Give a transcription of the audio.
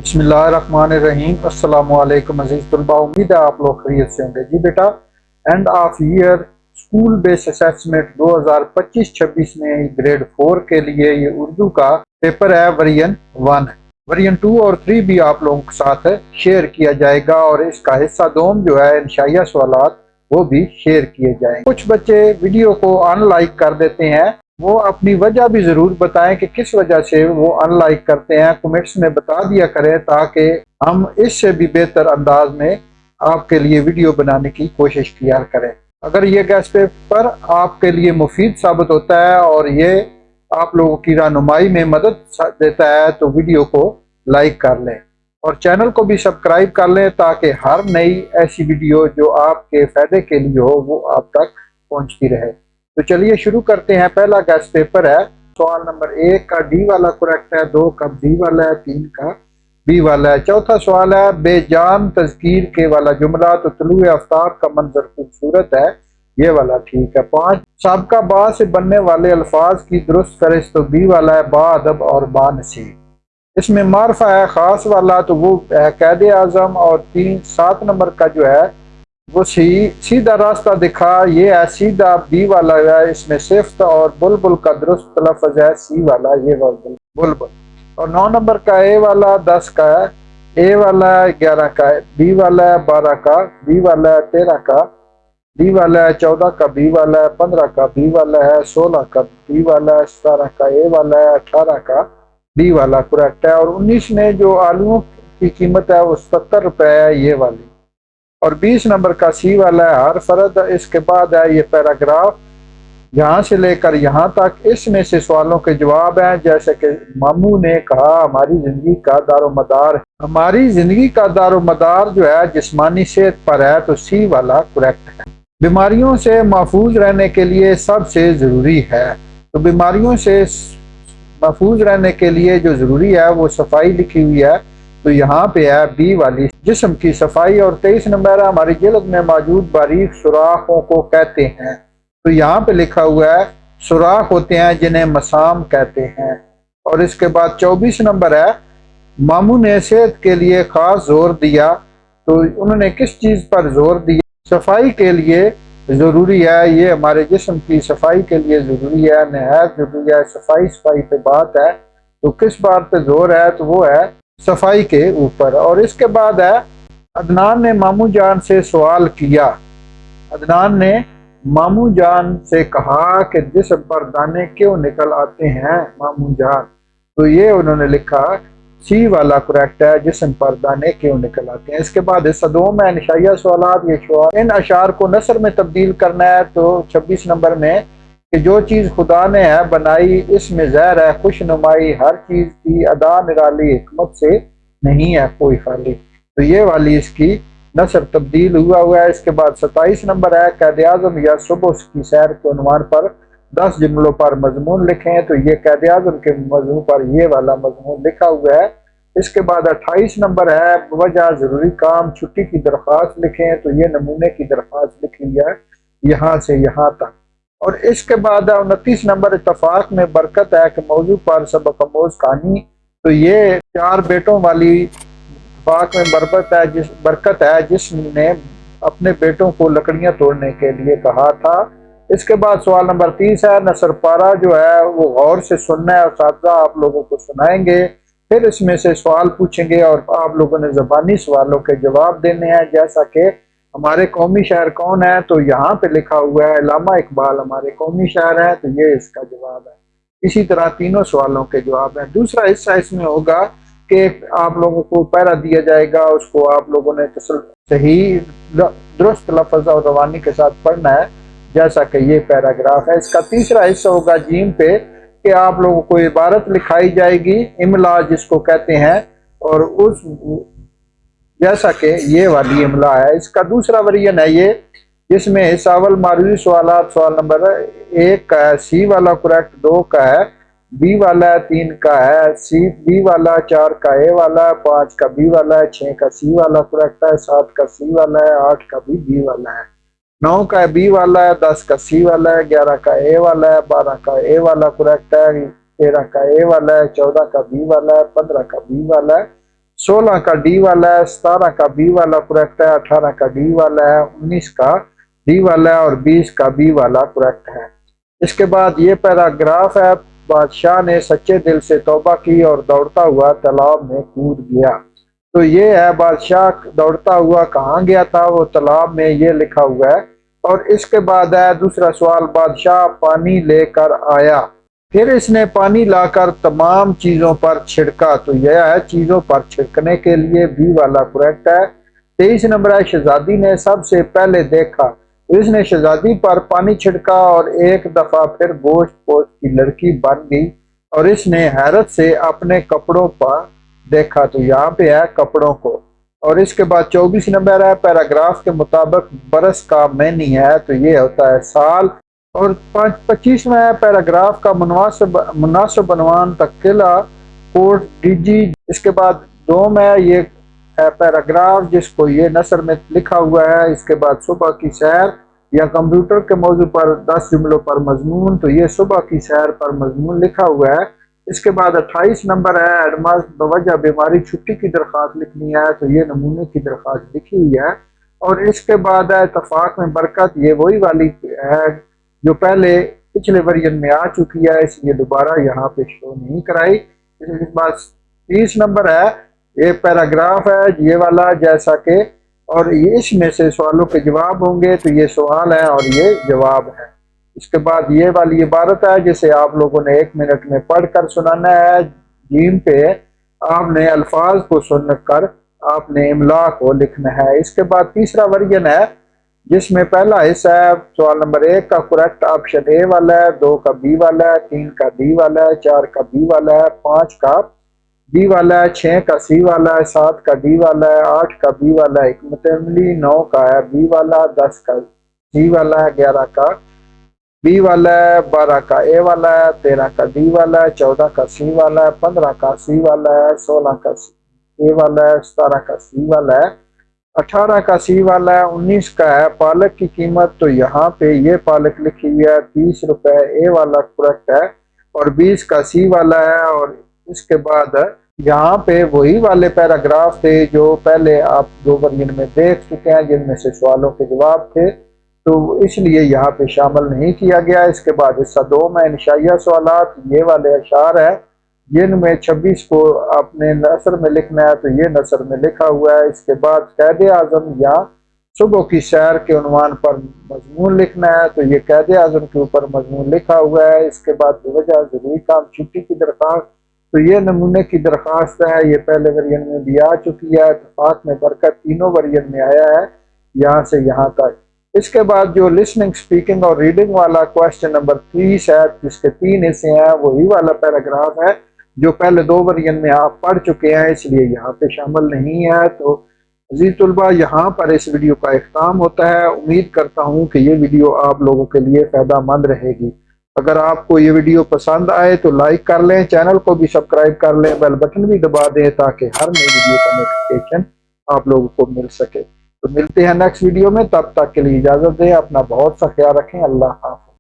बिस्मिल्लाहिर्रहमानिर्रहीम। अस्सलामुअलैकुम अज़ीज़ तलबा, उम्मीद है आप लोग खैरियत से होंगे। जी बेटा, end of year school based assessment 2025-26 में ग्रेड 4 के लिए ये उर्दू का पेपर है। वर्जन 1, वर्जन 2 और 3 भी आप लोगों के साथ शेयर किया जाएगा और इसका हिस्सा दोम जो है इंशाइया सवालात वो भी शेयर किए जाएंगे। कुछ बच्चे वीडियो को अनलाइक कर देते हैं, वो अपनी वजह भी जरूर बताएं कि किस वजह से वो अनलाइक करते हैं। कमेंट्स में बता दिया करें ताकि हम इससे भी बेहतर अंदाज में आपके लिए वीडियो बनाने की कोशिश किया करें। अगर ये गैस पेपर आपके लिए मुफीद साबित होता है और ये आप लोगों की रहनुमाई में मदद देता है तो वीडियो को लाइक कर लें और चैनल को भी सब्सक्राइब कर लें ताकि हर नई ऐसी वीडियो जो आपके फायदे के लिए हो वो आप तक पहुंचती रहे। तो चलिए शुरू करते हैं। पहला गैस पेपर है। सवाल नंबर 1 का डी वाला करेक्ट है, 2 का बी वाला है, 3 का बी वाला है। चौथा सवाल है बेजान तज़कीर के वाला जुमला तो तुलुए आफ्ताब का मंजर खूबसूरत है, ये वाला ठीक है। 5 साबका बा से बनने वाले अल्फाज की दुरुस्त फहरिस्त तो बी वाला है बा अदब और बा नसीब। इसमें मारफा है खास वाला तो वो है कैद आजम और 7 नंबर का जो है वो सीधा रास्ता दिखा, ये है सीधा बी वाला है। इसमें सिफ्त और बुलबुल का दुरुस्त लफ्ज है सी वाला, ये बुलबुल। और 9 नंबर का ए वाला 10 का है, ए वाला 11 का है, बी वाला है 12 का, बी वाला है 13 का, बी वाला है 14 का, बी वाला है 15 का, बी वाला है 16 का, बी वाला है 17 का, ए वाला है 18 का, बी वाला करेक्ट है। और 19 में जो आलूओं की कीमत है वो 70 रुपए है, ये वाली। और 20 नंबर का सी वाला है हर फर्द। इसके बाद है ये पैराग्राफ, यहाँ से लेकर यहाँ तक इसमें से सवालों के जवाब हैं। जैसे कि मामू ने कहा हमारी जिंदगी का दारोमदार जो है जिस्मानी सेहत पर है, तो सी वाला करेक्ट है। बीमारियों से महफूज रहने के लिए सबसे जरूरी है, तो बीमारियों से महफूज रहने के लिए जो जरूरी है वो सफाई लिखी हुई है, तो यहाँ पे है बी वाली जिस्म की सफाई। और 23 नंबर है हमारी जिल्द में मौजूद बारीक सुराखों को कहते हैं, तो यहाँ पे लिखा हुआ है सुराख होते हैं जिन्हें मसाम कहते हैं। और इसके बाद 24 नंबर है मामू ने सेहत के लिए खास जोर दिया, तो उन्होंने किस चीज पर जोर दिया? सफाई के लिए जरूरी है, ये हमारे जिस्म की सफाई के लिए जरूरी है, नहायत जरूरी है। सफाई पे बात है, तो किस बात पे जोर है? तो वो है सफाई के ऊपर। और इसके बाद है अदनान ने मामू जान से सवाल किया, अदनान ने मामू जान से कहा कि जिस्म पर दाने क्यों निकल आते हैं मामू जान, तो ये उन्होंने लिखा सी वाला करेक्ट है, जिस्म पर दाने क्यों निकल आते हैं। इसके बाद हिस्सा 2 में निशाइया सवालात। ये सवाल इन अशार को नसर में तब्दील करना है, तो 26 नंबर में कि जो चीज़ खुदा ने है बनाई इसमें ज़हर है खुशनुमाई, हर चीज़ की अदा निराली हिकमत से नहीं है कोई खाली, तो ये वाली इसकी नसर तब्दील हुआ है। इसके बाद 27 नंबर है कैद आज़म या सुबह की सैर के उन्वान पर 10 जुमलों पर मजमून लिखें, तो ये कैद आज़म के मजमून पर ये वाला मजमून लिखा हुआ है। इसके बाद 28 नंबर है वजह जरूरी काम छुट्टी की दरख्वास्त लिखें, तो ये नमूने की दरख्वास्त लिखी है यहाँ से यहाँ तक। और इसके बाद 29 नंबर इत्तफाक में बरकत है कि मौजू पर सबक आमोज कहानी, तो ये 4 बेटों वाली इत्तफाक में बरकत है जिसने अपने बेटों को लकड़ियां तोड़ने के लिए कहा था। इसके बाद सवाल नंबर 30 है नसर पारा जो है वो गौर से सुनना है और साथ आप लोगों को सुनाएंगे, फिर इसमें से सवाल पूछेंगे और आप लोगों ने ज़बानी सवालों के जवाब देने हैं। जैसा कि हमारे कौमी शायर कौन है, तो यहाँ पे लिखा हुआ है अल्लामा इकबाल हमारे कौमी शायर है, तो ये इसका जवाब है। इसी तरह तीनों सवालों के जवाब हैं। दूसरा हिस्सा इसमें होगा कि आप लोगों को पैरा दिया जाएगा, उसको आप लोगों ने सही दुरुस्त लफ्ज़ और रवानी के साथ पढ़ना है, जैसा कि ये पैराग्राफ है। इसका तीसरा हिस्सा होगा जीम पे कि आप लोगों को इबारत लिखाई जाएगी, इमला जिसको कहते हैं, और उस जैसा कि ये वाली इमला है। इसका दूसरा वर्जन है ये जिसमें हिसावल मारूरी सवालात। सवाल नंबर 1 का है सी वाला करेक्ट, 2 का है बी वाला है, 3 का है सी बी वाला, 4 का ए वाला है, 5 का बी वाला है, 6 का सी वाला करेक्ट है, 7 का सी वाला है, 8 का भी बी वाला है, 9 का बी वाला है, 10 का सी वाला है, 11 का ए वाला है, 12 का ए वाला करेक्ट है, 13 का ए वाला है, 14 का बी वाला है, 15 का बी वाला है, 16 का डी वाला है, 17 का बी वाला करेक्ट है, 18 का डी वाला है, 19 का डी वाला है और 20 का बी वाला करेक्ट है। इसके बाद ये पैराग्राफ है, बादशाह ने सच्चे दिल से तौबा की और दौड़ता हुआ तालाब में कूद गया। तो ये है बादशाह दौड़ता हुआ कहाँ गया था, वो तालाब में, ये लिखा हुआ है। और इसके बाद है दूसरा सवाल, बादशाह पानी लेकर आया, फिर इसने पानी लाकर तमाम चीजों पर छिड़का। तो यह है चीजों पर छिड़कने के लिए बी वाला करेक्ट है। 23 नंबर है, शहजादी ने सबसे पहले देखा, तो इसने शहजादी पर पानी छिड़का और एक दफा फिर गोश्त पोश की लड़की बन गई और इसने हैरत से अपने कपड़ों पर देखा। तो यहाँ पे है कपड़ों को। और इसके बाद 24 नंबर है, पैराग्राफ के मुताबिक बरस का मैनी है, तो ये होता है साल। और 25 में है, पैराग्राफ का मुनासिब बनवान तकिला कोट डीजी। इसके बाद 2 में ये है पैराग्राफ जिसको ये नसर में लिखा हुआ है। इसके बाद सुबह की सैर या कंप्यूटर के मौजू पर 10 जुमलों पर मजमून, तो ये सुबह की सैर पर मजमून लिखा हुआ है। इसके बाद 28 नंबर है, एडमास बवजह बीमारी छुट्टी की दरख्वास्त लिखनी है, तो ये नमूने की दरख्वास्त लिखी हुई है। और इसके बाद है इत्तफाक में बरकत, ये वही वाली है जो पहले पिछले वर्जन में आ चुकी है, इसलिए दोबारा यहाँ पे शो नहीं कराई। इसके बाद 30 नंबर है, ये पैराग्राफ है ये वाला जैसा कि, और ये इसमें से सवालों के जवाब होंगे, तो ये सवाल है और ये जवाब है। इसके बाद ये वाली इबारत है जिसे आप लोगों ने 1 मिनट में पढ़कर सुनाना है। जीम पे आपने अल्फाज को सुनकर आपने इमला को लिखना है। इसके बाद तीसरा वर्जन है जिसमें पहला हिस्सा है, सवाल नंबर 1 का करेक्ट ऑप्शन ए वाला है, 2 का बी वाला है, 3 का डी वाला है, 4 का बी वाला है, 5 का बी वाला है, 6 का सी वाला है, 7 का डी वाला है, 8 का बी वाला है, हिकमत-ए-अमली 9 का है बी वाला, 10 का सी वाला है, 11 का बी वाला है, 12 का ए वाला है, 13 का डी वाला है, 14 का सी वाला है, 15 का सी वाला है, 16 का ए वाला है, 17 का सी वाला है, 18 का सी वाला है, 19 का है पालक की कीमत, तो यहाँ पे ये पालक लिखी हुई है 30 रुपए, ए वाला करेक्ट है। और 20 का सी वाला है। और इसके बाद यहाँ पे वही वाले पैराग्राफ थे जो पहले आप 2 वर्जन में देख चुके हैं जिनमें से सवालों के जवाब थे, तो इसलिए यहाँ पे शामिल नहीं किया गया। इसके बाद हिस्सा 2 में इंशाइया सवालात, ये वाले अशार है जिनमें 26 को आपने नसर में लिखना है, तो ये नसर में लिखा हुआ है। इसके बाद कैद आजम या सुबह की सैर के उन्वान पर मजमून लिखना है, तो ये कैद आजम के ऊपर मजमून लिखा हुआ है। इसके बाद वजह जरूरी काम छुट्टी की दरख्वास्त, तो ये नमूने की दरख्वास्त है, ये पहले वर्जन में भी आ चुकी है। इत्तफाक में बरकत तीनों वर्जन में आया है यहाँ से यहाँ तक। इसके बाद जो लिसनिंग, स्पीकिंग और रीडिंग वाला क्वेश्चन नंबर 30 है जिसके 3 हिस्से हैं, वही वाला पैराग्राफ है जो पहले 2 वर्जन में आप पढ़ चुके हैं, इसलिए यहाँ पे शामिल नहीं है। तो अजीज तलबा, यहाँ पर इस वीडियो का इख्ताम होता है। उम्मीद करता हूँ कि ये वीडियो आप लोगों के लिए फ़ायदेमंद रहेगी। अगर आपको ये वीडियो पसंद आए तो लाइक कर लें, चैनल को भी सब्सक्राइब कर लें, बेल बटन भी दबा दें ताकि हर नई वीडियो का नोटिफिकेशन आप लोगों को मिल सके। तो मिलते हैं नेक्स्ट वीडियो में, तब तक के लिए इजाज़त दें, अपना बहुत सा ख्याल रखें। अल्लाह हाफ़िज़।